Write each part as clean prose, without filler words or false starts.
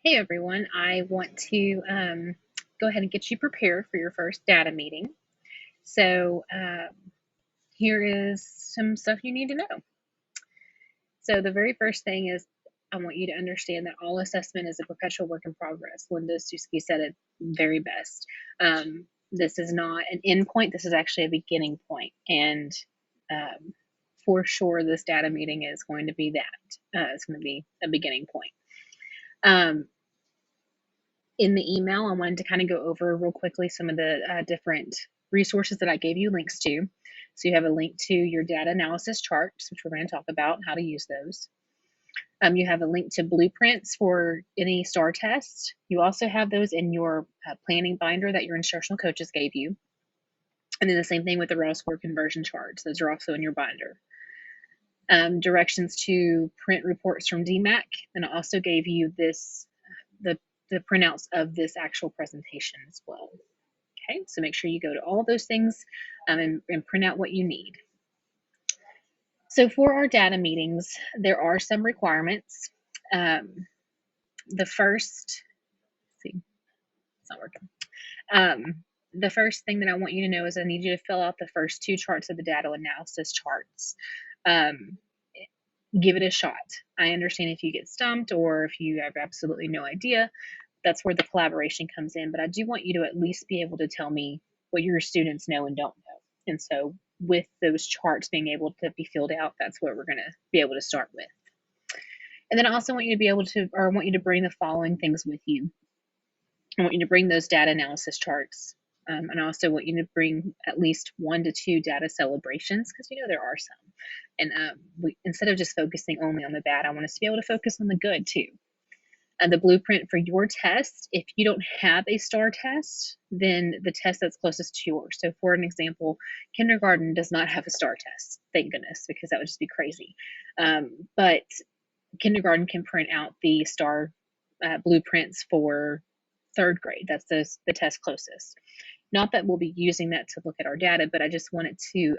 Hey everyone, I want to go ahead and get you prepared for your first data meeting. So here is some stuff you need to know. So the very first thing is I want you to understand that all assessment is a perpetual work in progress. Linda Suski said it very best. This is not an end point, this is actually a beginning point. And um, for sure, this data meeting is going to be that. It's going to be a beginning point. In the email, I wanted to kind of go over real quickly some of the different resources that I gave you links to. So you have a link to your data analysis charts, which we're going to talk about how to use those. You have a link to blueprints for any STAR test. You also have those in your planning binder that your instructional coaches gave you. And then the same thing with the raw score conversion charts. Those are also in your binder. Directions to print reports from DMAC. And I also gave you this, the printouts of this actual presentation as well. Okay, so make sure you go to all of those things and print out what you need. So for our data meetings, there are some requirements. The first, let's see, it's not working. The first thing that I want you to know is I need you to fill out the first two charts of the data analysis charts. Give it a shot. I understand if you get stumped or if you have absolutely no idea, that's where the collaboration comes in. But I do want you to at least be able to tell me what your students know and don't know. And so with those charts being able to be filled out, that's what we're going to be able to start with. And then I also want you to be able to, or I want you to bring the following things with you. I want you to bring those data analysis charts. And I also want you to bring at least 1 to 2 data celebrations, because you know there are some. And instead of just focusing only on the bad, I want us to be able to focus on the good too. The blueprint for your test, if you don't have a STAR test, then the test that's closest to yours. So for an example, kindergarten does not have a STAR test, thank goodness, because that would just be crazy. But kindergarten can print out the STAR blueprints for 3rd grade. That's the test closest. Not that we'll be using that to look at our data, but I just wanted to,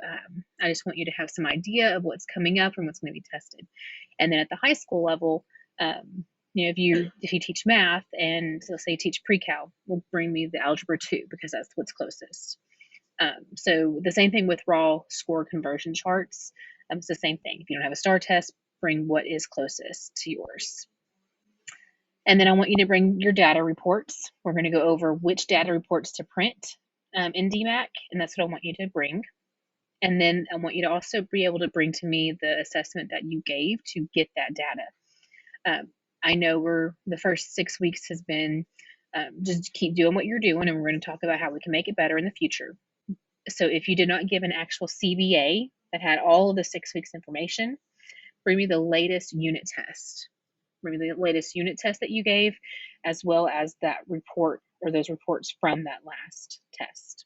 I just want you to have some idea of what's coming up and what's going to be tested. And then at the high school level, you know, if you teach math and let's say you teach pre-cal, will bring me the algebra 2 because that's what's closest. So the same thing with raw score conversion charts. It's the same thing. If you don't have a STAR test, bring what is closest to yours. And then I want you to bring your data reports. We're going to go over which data reports to print in DMAC, and that's what I want you to bring. And then I want you to also be able to bring to me the assessment that you gave to get that data. I know the first 6 weeks has been just keep doing what you're doing, and we're going to talk about how we can make it better in the future. So if you did not give an actual CBA that had all of the 6 weeks information, bring me the latest unit test. Bring me the latest unit test that you gave, as well as that report or those reports from that last test.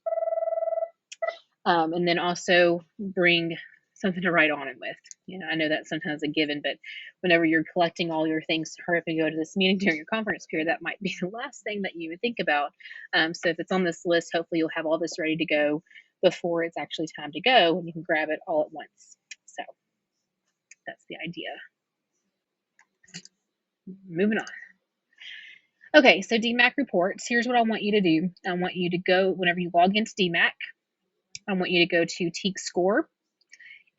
And then also bring something to write on it with. You know, I know that's sometimes a given, but whenever you're collecting all your things to hurry up and go to this meeting during your conference period, that might be the last thing that you would think about. So if it's on this list, hopefully you'll have all this ready to go before it's actually time to go, and you can grab it all at once. So that's the idea. Moving on. Okay, so DMAC reports. Here's what I want you to do. I want you to go, whenever you log into DMAC, I want you to go to TEAC Score,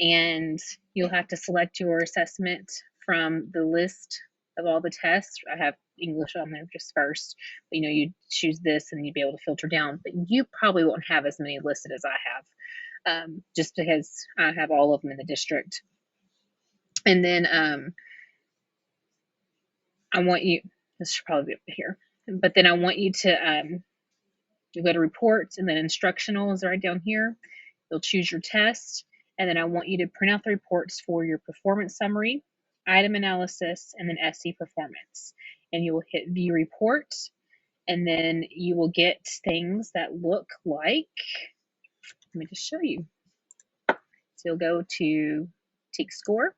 and you'll have to select your assessment from the list of all the tests. I have English on there just first, but you know, you choose this and you'd be able to filter down, but you probably won't have as many listed as I have, just because I have all of them in the district. And then I want you, this should probably be up here, but then I want you to you go to reports and then instructional is right down here. You'll choose your test, and then I want you to print out the reports for your performance summary, item analysis, and then SE performance. And you will hit view report, and then you will get things that look like, let me just show you. So you'll go to TEAC Score,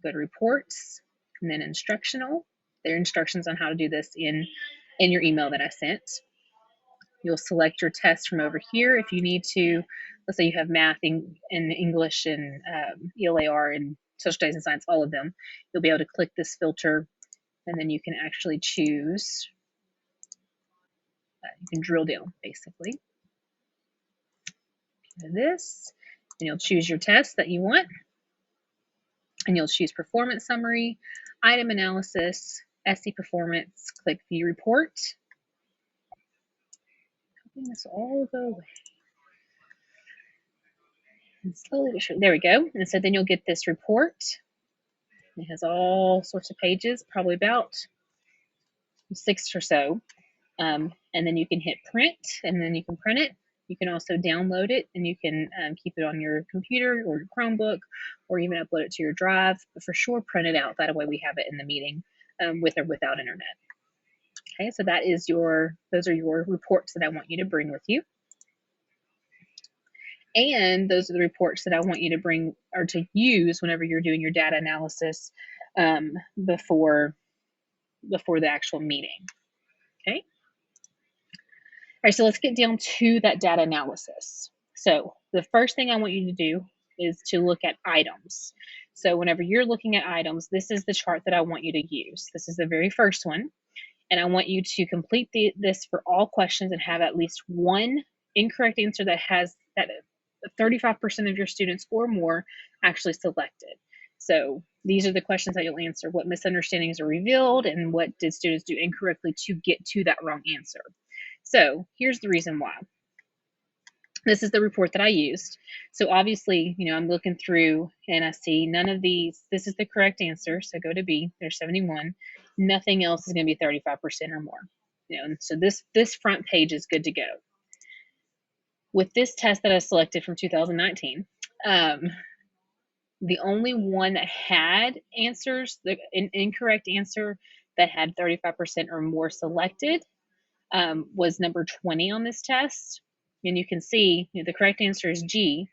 go to reports, and then instructional. There are instructions on how to do this in your email that I sent. You'll select your test from over here. If you need to, let's say you have math and English and ELAR and social studies and science, all of them, you'll be able to click this filter and then you can actually choose, you can drill down basically to this, and you'll choose your test that you want, and you'll choose performance summary, item analysis, SE performance, click view report. Hoping this will all go away. And slowly but surely, there we go. And so then you'll get this report. It has all sorts of pages, probably about 6 or so. And then you can hit print, and then you can print it. You can also download it, and you can keep it on your computer or your Chromebook, or even upload it to your drive. But for sure, print it out. That way we have it in the meeting with or without internet. Okay, so that is those are your reports that I want you to bring with you. And those are the reports that I want you to bring or to use whenever you're doing your data analysis before the actual meeting. Okay. All right, so let's get down to that data analysis. So the first thing I want you to do is to look at items. So whenever you're looking at items, this is the chart that I want you to use. This is the very first one. And I want you to complete this for all questions and have at least one incorrect answer that has that 35% of your students or more actually selected. So these are the questions that you'll answer. What misunderstandings are revealed and what did students do incorrectly to get to that wrong answer? So here's the reason why. This is the report that I used. So obviously, I'm looking through and I see none of these. This is the correct answer. So go to B, there's 71. Nothing else is going to be 35% or more. So this front page is good to go. With this test that I selected from 2019, the only one that had answers, an incorrect answer that had 35% or more selected was number 20 on this test. And you can see the correct answer is G.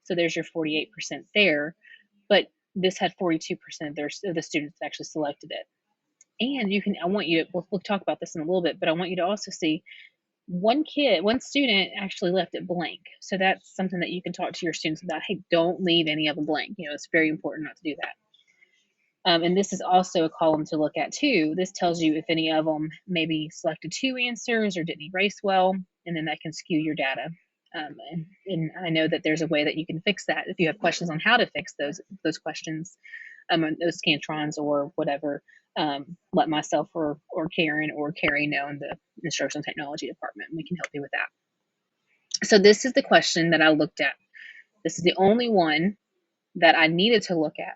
So there's your 48% there. But this had 42% of the students that actually selected it. And I want you to, we'll talk about this in a little bit, but I want you to also see one student actually left it blank. So that's something that you can talk to your students about. Hey, don't leave any of them blank. It's very important not to do that. And this is also a column to look at too. This tells you if any of them maybe selected 2 answers or didn't erase well, and then that can skew your data. And I know that there's a way that you can fix that. If you have questions on how to fix those questions, those scantrons or whatever, let myself or Karen or Carrie know in the instructional technology department. We can help you with that. So this is the question that I looked at. This is the only one that I needed to look at.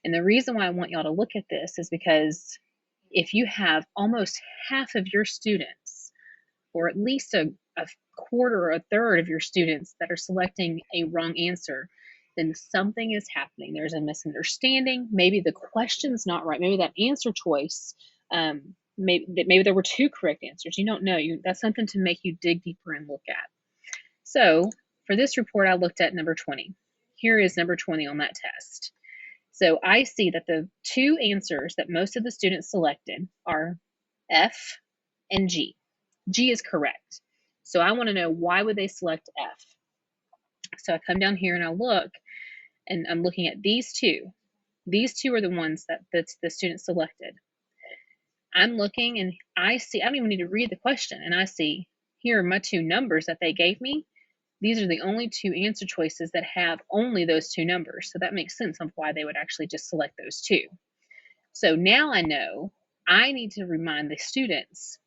And the reason why I want y'all to look at this is because if you have almost half of your students, or at least a quarter or a third of your students that are selecting a wrong answer, then something is happening. There's a misunderstanding. Maybe the question's not right. Maybe that answer choice, maybe there were 2 correct answers. You don't know. That's something to make you dig deeper and look at. So for this report, I looked at number 20. Here is number 20 on that test. So I see that the 2 answers that most of the students selected are F and G. G is correct. So I want to know, why would they select F? So I come down here and I look, and I'm looking at these 2. These 2 are the ones that the students selected. I'm looking and I see, I don't even need to read the question, and I see here are my 2 numbers that they gave me. These are the only 2 answer choices that have only those 2 numbers. So that makes sense of why they would actually just select those 2. So now I know I need to remind the students,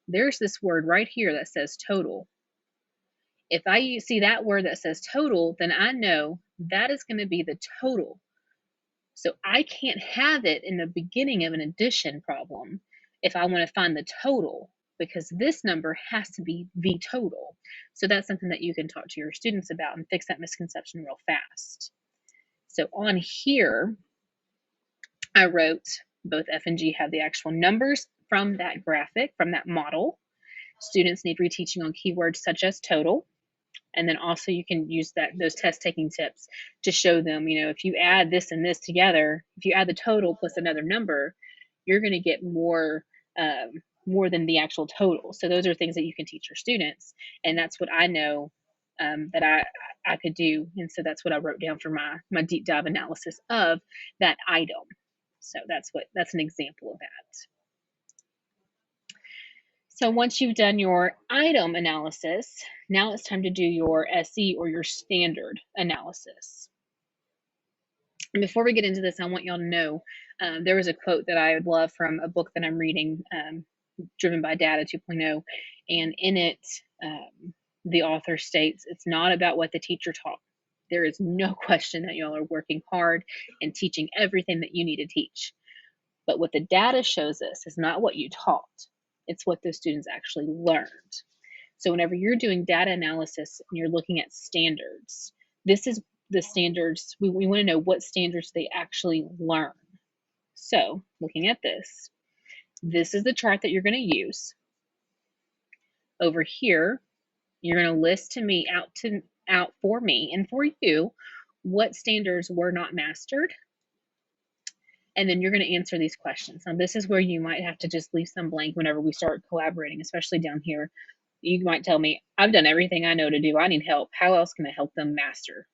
there's this word right here that says total. If I see that word that says total, then I know that is going to be the total. So I can't have it in the beginning of an addition problem if I want to find the total, because this number has to be the total. So that's something that you can talk to your students about and fix that misconception real fast. So on here, I wrote both F and G have the actual numbers from that graphic, from that model. Students need reteaching on keywords such as total. And then also you can use those test taking tips to show them, if you add this and this together, if you add the total plus another number, you're going to get more than the actual total. So those are things that you can teach your students. And that's what I know that I could do. And so that's what I wrote down for my deep dive analysis of that item. So that's an example of that. So once you've done your item analysis, now it's time to do your SE or your standard analysis. And before we get into this, I want y'all to know there was a quote that I would love from a book that I'm reading, Driven by Data 2.0, and in it, the author states, it's not about what the teacher taught. There is no question that y'all are working hard and teaching everything that you need to teach. But what the data shows us is not what you taught, it's what those students actually learned. So whenever you're doing data analysis and you're looking at standards, this is the standards. We want to know what standards they actually learn. So looking at this is the chart that you're going to use. Over here, you're going to list to me out for me and for you what standards were not mastered. And then you're going to answer these questions. Now, this is where you might have to just leave some blank whenever we start collaborating, especially down here. You might tell me, I've done everything I know to do. I need help. How else can I help them master?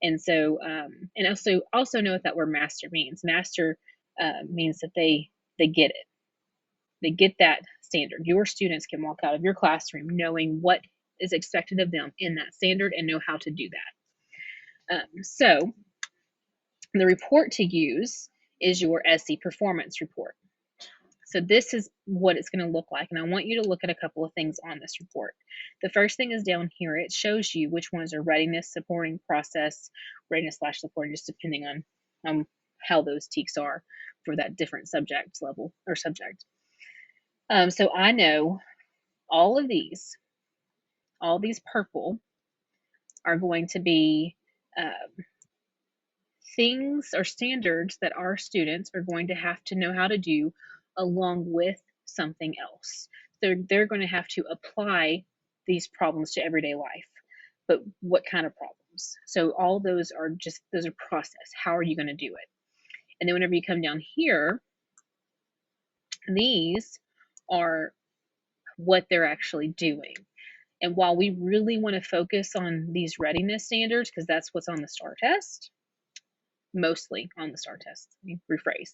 And so, and also know what that word master means. Master means that they get it. They get that standard. Your students can walk out of your classroom knowing what is expected of them in that standard and know how to do that. So the report to use is your SE performance report. So this is what it's going to look like. And I want you to look at a couple of things on this report. The first thing is down here. It shows you which ones are readiness, supporting, process, readiness/supporting, just depending on how those TEKs are for that different subject level or subject. So I know all these purple are going to be things or standards that our students are going to have to know how to do along with something else. They're going to have to apply these problems to everyday life. But what kind of problems? So all those are process. How are you going to do it? And then whenever you come down here, these are what they're actually doing. And while we really want to focus on these readiness standards, because that's what's on the STAR test, mostly on the STAR test, let me rephrase,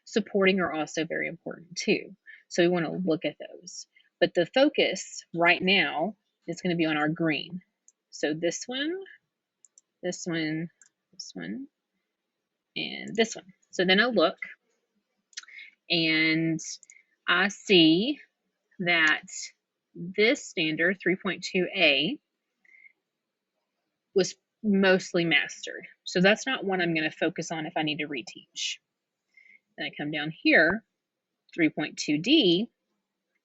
supporting are also very important too. So we want to look at those. But the focus right now is going to be on our green. So this one, this one, this one, and this one. So then I look and I see that this standard 3.2a was mostly mastered. So that's not one I'm going to focus on if I need to reteach. Then I come down here, 3.2d,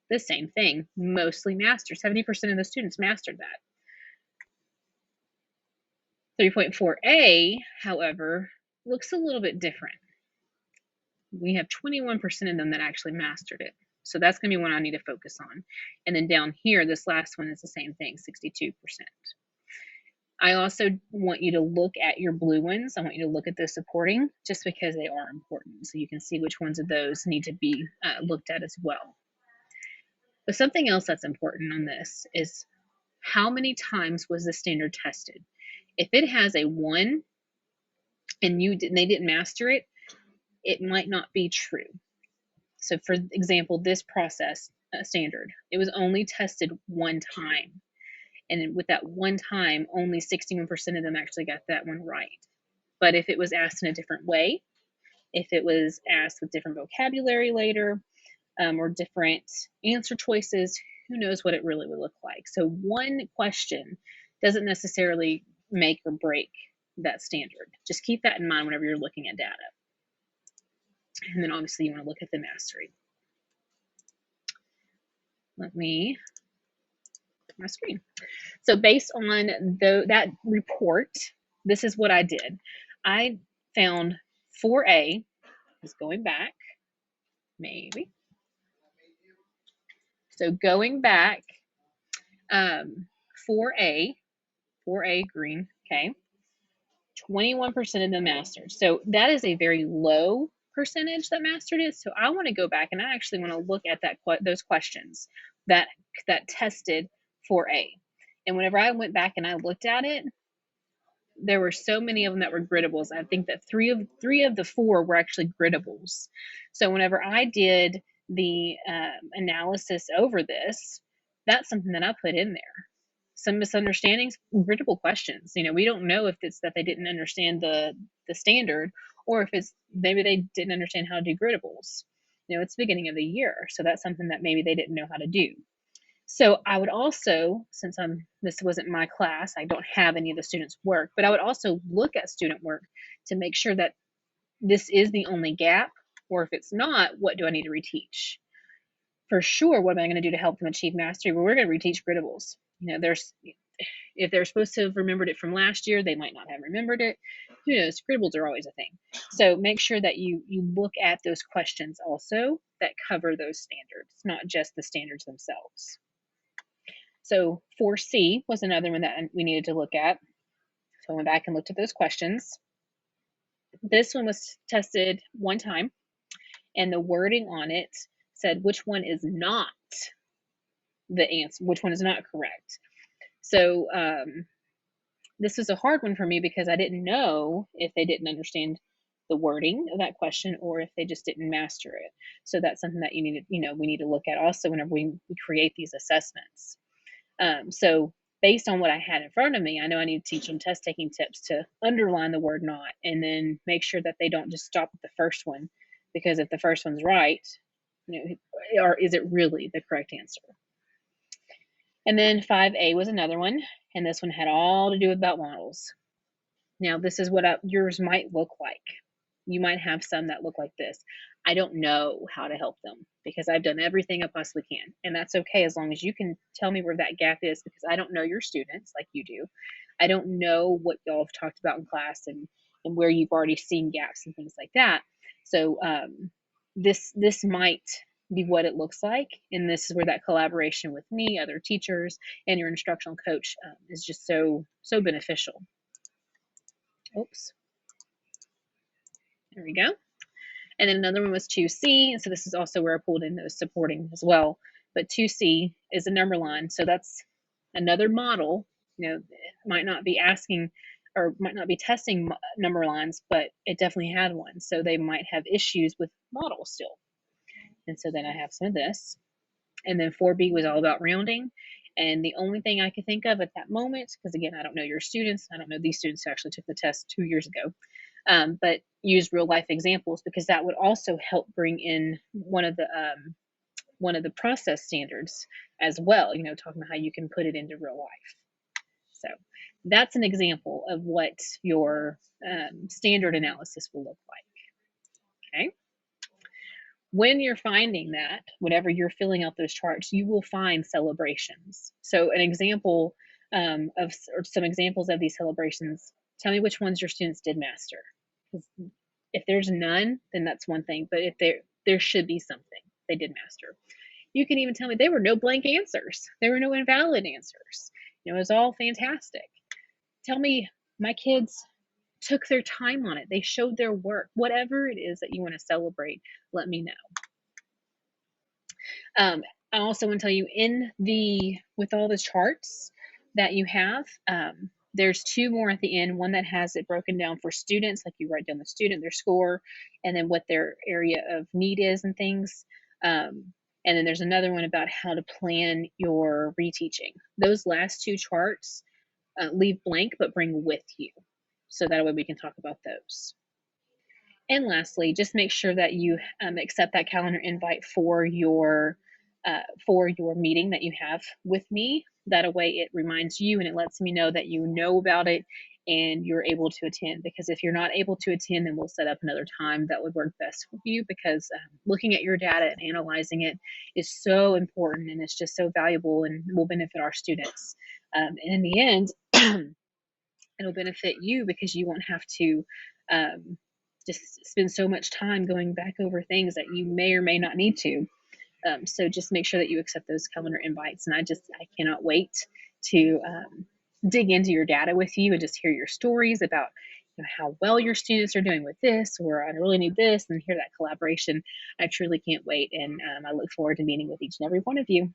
the same thing, mostly mastered. 70% of the students mastered that. 3.4a, however, looks a little bit different. We have 21% of them that actually mastered it. So that's going to be one I need to focus on. And then down here, this last one is the same thing, 62%. I also want you to look at your blue ones. I want you to look at the supporting just because they are important. So you can see which ones of those need to be looked at as well. But something else that's important on this is how many times was the standard tested? If it has a 1 and they didn't master it, it might not be true. So for example, this process standard, it was only tested 1 time. And with that 1 time, only 61% of them actually got that one right. But if it was asked in a different way, if it was asked with different vocabulary later, or different answer choices, who knows what it really would look like. So one question doesn't necessarily make or break that standard. Just keep that in mind whenever you're looking at data. And then obviously you want to look at the mastery. Let me my screen. So based on that report, this is what I did. I found 4A, is going back, maybe. So going back, 4A green, okay, 21% of them mastered. So that is a very low percentage that mastered it. So I want to go back and I actually want to look at those questions that tested 4A. And whenever I went back and I looked at it, there were so many of them that were gridables. I think that three of the 4 were actually gridables. So whenever I did the analysis over this, that's something that I put in there. Some misunderstandings, gridable questions. We don't know if it's that they didn't understand the standard, or if it's maybe they didn't understand how to do gridables. It's the beginning of the year, so that's something that maybe they didn't know how to do. So I would also, since this wasn't my class, I don't have any of the students' work, but I would also look at student work to make sure that this is the only gap, or if it's not, what do I need to reteach? For sure, what am I going to do to help them achieve mastery? Well, we're going to reteach gridables. If they're supposed to have remembered it from last year, they might not have remembered it. Who knows? Gridables are always a thing. So make sure that you look at those questions also that cover those standards, not just the standards themselves. So 4C was another one that we needed to look at. So I went back and looked at those questions. This one was tested one time, and the wording on it said which one is not the answer, which one is not correct. So this was a hard one for me because I didn't know if they didn't understand the wording of that question or if they just didn't master it. So that's something that we need to look at also whenever we create these assessments. So based on what I had in front of me, I know I need to teach them test taking tips to underline the word not, and then make sure that they don't just stop at the first one, because if the first one's right, or is it really the correct answer? And then 5A was another one, and this one had all to do about models. Now, this is what yours might look like. You might have some that look like this. I don't know how to help them because I've done everything I possibly can. And that's okay as long as you can tell me where that gap is, because I don't know your students like you do. I don't know what y'all have talked about in class and where you've already seen gaps and things like that. So this might be what it looks like. And this is where that collaboration with me, other teachers, and your instructional coach is just so beneficial. Oops. There we go. And then another one was 2C. And so this is also where I pulled in those supporting as well. But 2C is a number line. So that's another model. It might not be asking or might not be testing number lines, but it definitely had one. So they might have issues with models still. And so then I have some of this. And then 4B was all about rounding. And the only thing I could think of at that moment, because again, I don't know your students, I don't know these students who actually took the test 2 years ago, but use real life examples, because that would also help bring in one of the process standards as well, talking about how you can put it into real life. So that's an example of what your standard analysis will look like. Okay. When you're finding that, whenever you're filling out those charts, you will find celebrations. So an example or some examples of these celebrations, tell me which ones your students did master. If there's none, then that's one thing. But if there should be something they did master. You can even tell me there were no blank answers. There were no invalid answers. It was all fantastic. Tell me my kids took their time on it. They showed their work. Whatever it is that you want to celebrate, let me know. I also want to tell you with all the charts that you have, there's 2 more at the end, one that has it broken down for students, like you write down the student, their score, and then what their area of need is and things. And then there's another one about how to plan your reteaching. Those last 2 charts leave blank, but bring with you. So that way we can talk about those. And lastly, just make sure that you accept that calendar invite for your meeting that you have with me. That way it reminds you and it lets me know that you know about it and you're able to attend. Because if you're not able to attend, then we'll set up another time that would work best for you, because looking at your data and analyzing it is so important, and it's just so valuable and will benefit our students. And in the end, it'll benefit you because you won't have to just spend so much time going back over things that you may or may not need to. So just make sure that you accept those calendar invites. And I cannot wait to dig into your data with you and just hear your stories about how well your students are doing with this, or I really need this, and hear that collaboration. I truly can't wait. And I look forward to meeting with each and every one of you.